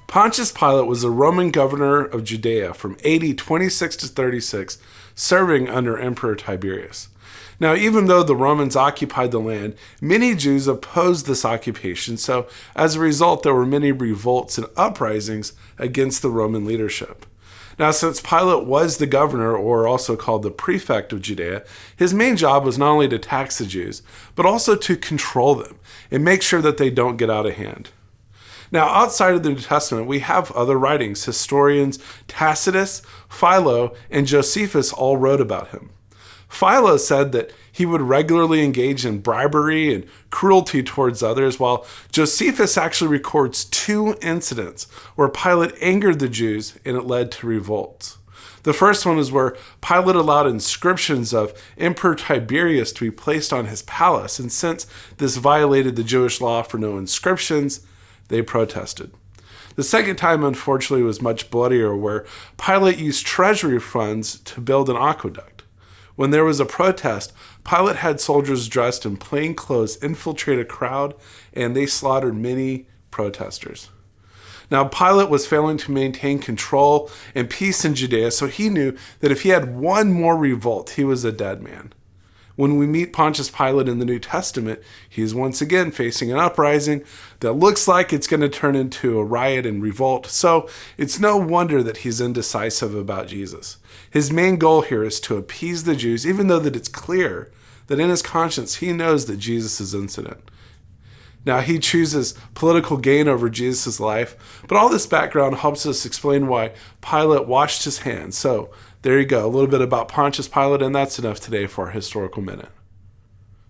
Pontius Pilate was a Roman governor of Judea from AD 26 to 36, serving under Emperor Tiberius. Now, even though the Romans occupied the land, many Jews opposed this occupation, so as a result, there were many revolts and uprisings against the Roman leadership. Now, since Pilate was the governor, or also called the prefect of Judea, his main job was not only to tax the Jews, but also to control them and make sure that they don't get out of hand. Now, outside of the New Testament, we have other writings. Historians Tacitus, Philo, and Josephus all wrote about him. Philo said that he would regularly engage in bribery and cruelty towards others, while Josephus actually records 2 incidents where Pilate angered the Jews and it led to revolts. The first one is where Pilate allowed inscriptions of Emperor Tiberius to be placed on his palace, and since this violated the Jewish law for no inscriptions, they protested. The second time, unfortunately, was much bloodier, where Pilate used treasury funds to build an aqueduct. When there was a protest, Pilate had soldiers dressed in plain clothes infiltrate a crowd, and they slaughtered many protesters. Now, Pilate was failing to maintain control and peace in Judea, so he knew that if he had one more revolt, he was a dead man. When we meet Pontius Pilate in the New Testament, he is once again facing an uprising that looks like it's going to turn into a riot and revolt, so it's no wonder that he's indecisive about Jesus. His main goal here is to appease the Jews, even though that it's clear that in his conscience he knows that Jesus is innocent. Now, he chooses political gain over Jesus' life, but all this background helps us explain why Pilate washed his hands. So there you go, a little bit about Pontius Pilate, and that's enough today for our Historical Minute.